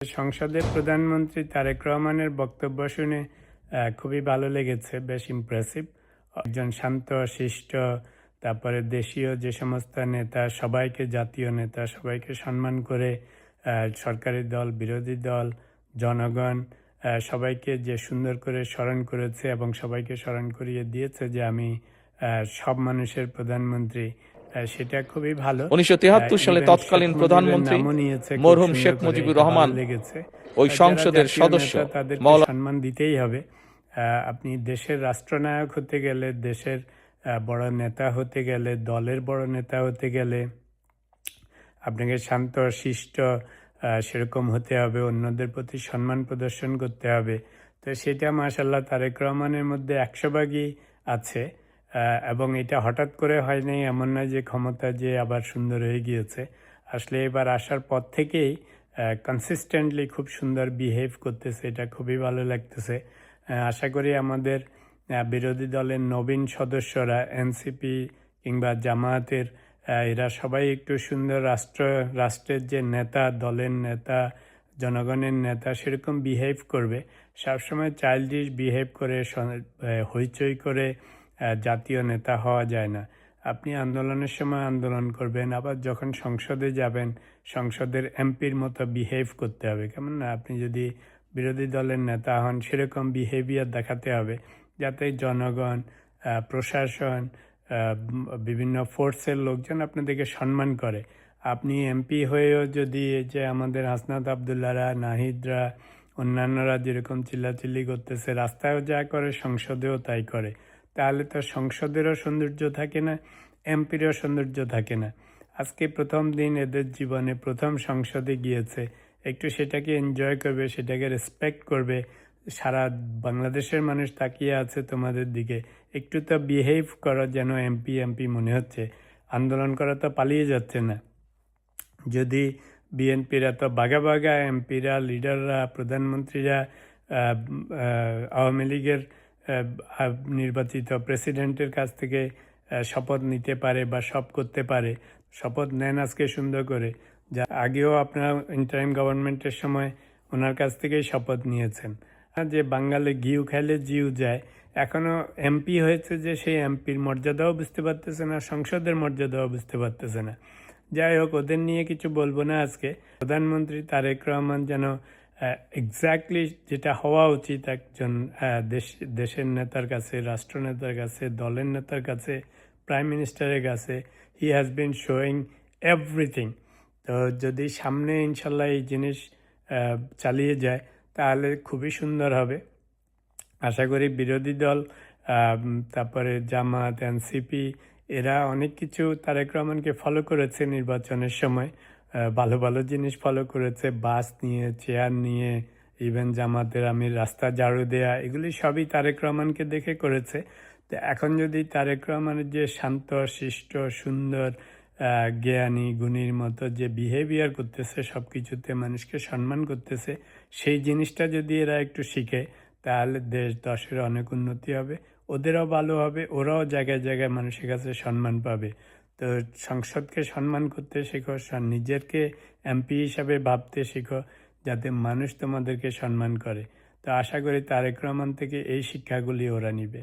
সংসদের প্রধানমন্ত্রী তারেক রহমানের বক্তব্য শুনে খুবই ভালো লেগেছে, বেশ ইমপ্রেসিভ। একজন শান্ত শিষ্ট, তারপরে দেশীয় যে সমস্ত নেতা সবাইকে, জাতীয় নেতা সবাইকে সম্মান করে, সরকারি দল, বিরোধী দল, জনগণ সবাইকে যে সুন্দর করে স্মরণ করেছে এবং সবাইকে স্মরণ করিয়ে দিয়েছে যে আমি সব মানুষের প্রধানমন্ত্রী, সেটা খুবই ভালো। 1973 সালে তৎকালীন প্রধানমন্ত্রী মরহুম শেখ মুজিবুর রহমান ওই সংসদের সদস্য তাদেরকে সম্মান দিতেই হবে। আপনি দেশের রাষ্ট্রনায়ক হতে গেলে, দেশের বড় নেতা হতে গেলে, দলের বড় নেতা হতে গেলে আপনাকে শান্ত শিষ্ট সেরকম হতে হবে, অন্যদের প্রতি সম্মান প্রদর্শন করতে হবে। তো সেটা মাশাআল্লাহ তারেক রহমানের মধ্যে 100 ভাগই আছে। এবং এটা হঠাৎ করে হয়নি, এমন নয় যে ক্ষমতা যে আবার সুন্দর হয়ে গিয়েছে। আসলে এবার আসার পর থেকেই কনসিস্টেন্টলি খুব সুন্দর বিহেভ করতেছে, এটা খুবই ভালো লাগতেছে। আশা করি আমাদের বিরোধী দলের নবীন সদস্যরা, এনসিপি কিংবা জামায়াতের, এরা সবাই একটু সুন্দর রাষ্ট্রের যে নেতা, দলের নেতা, জনগণের নেতা সেরকম বিহেভ করবে। সবসময় চাইল্ডিশ বিহেভ করে, হইচই করে জাতীয় নেতা হওয়া যায় না। আপনি আন্দোলনের সময় আন্দোলন করবেন, আবার যখন সংসদে যাবেন সংসদের এমপির মতো বিহেভ করতে হবে, কেমন না? আপনি যদি বিরোধী দলের নেতা হন সেরকম বিহেভিয়ার দেখাতে হবে, যাতে জনগণ, প্রশাসন, বিভিন্ন ফোর্সের লোকজন আপনাদেরকে সম্মান করে। আপনি এমপি হয়েও যদি যে আমাদের হাসনাত আবদুল্লাহরা, নাহিদরা, অন্যান্যরা যেরকম চিল্লাচিল্লি করতেছে, রাস্তায়ও যা করে সংসদেও তাই করে, তাহলে তো সংসদেরও সৌন্দর্য থাকে না, এমপিরও সৌন্দর্য থাকে না। আজকে প্রথম দিন এদের জীবনে, প্রথম সংসদে গিয়েছে, একটু সেটাকে এনজয় করবে, সেটাকে রেসপেক্ট করবে। সারা বাংলাদেশের মানুষ তাকিয়ে আছে তোমাদের দিকে, একটু তো বিহেভ করো যেন এমপি এমপি মনে হচ্ছে। আন্দোলন করা তো পালিয়ে যাচ্ছে না। যদি বিএনপিরা তো বাঘা বাঘা এমপিরা, লিডাররা, প্রধানমন্ত্রীরা আওয়ামী লীগের নির্বাচিত প্রেসিডেন্টের কাছ থেকে শপথ নিতে পারে বা সব করতে পারে, শপথ নেন আজকে সুন্দর করে। যা আগেও আপনারা ইন্টারিম গভর্নমেন্টের সময় ওনার কাছ থেকেই শপথ নিয়েছেন। যে বাঙালি ঘিউ খাইলে জিউ যায়, এখনো এমপি হয়েছে যে সেই এমপির মর্যাদাও বুঝতে পারতেছে না, সংসদের মর্যাদাও বুঝতে পারতেছে না। যাই হোক, ওদের নিয়ে কিছু বলবো না আজকে। প্রধানমন্ত্রী তারেক রহমান যেন এক্স্যাক্টলি যেটা হওয়া উচিত একজন দেশের নেতার কাছে, রাষ্ট্রনেতার কাছে, দলের নেতার কাছে, প্রাইম মিনিস্টারের কাছে, he has been showing everything. তো যদি সামনে ইনশাল্লাহ এই জিনিস চালিয়ে যায় তাহলে খুবই সুন্দর হবে। আশা করি বিরোধী দল, তারপরে জামাত, এনসিপি, এরা অনেক কিছু তারেক রহমানকে ফলো করেছে নির্বাচনের সময়, ভালো ভালো জিনিস ফলো করেছে, বাস নিয়ে, চেয়ার নিয়ে, ইভেন জামাতের আমির রাস্তা ঝাড়ু দেয়া, এগুলি সবই তারেক রহমানকে দেখে করেছে। তো এখন যদি তারেক রহমানের যে শান্ত শিষ্ট সুন্দর জ্ঞানী গুণীর মতো যে বিহেভিয়ার করতেছে, সব কিছুতে মানুষকে সম্মান করতেছে, সেই জিনিসটা যদি এরা একটু শিখে তাহলে দেশ দশের অনেক উন্নতি হবে, ওদেরও ভালো হবে, ওরাও জায়গায় জায়গায় মানুষের কাছে সম্মান পাবে। তো সংসদকে সম্মান করতে শেখো, নিজেরকে এমপি হিসাবে ভাবতে শেখো, যাতে মানুষ তোমাদেরকে সম্মান করে। তো আশা করি তারেক রহমান থেকে এই শিক্ষাগুলি ওরা নিবে।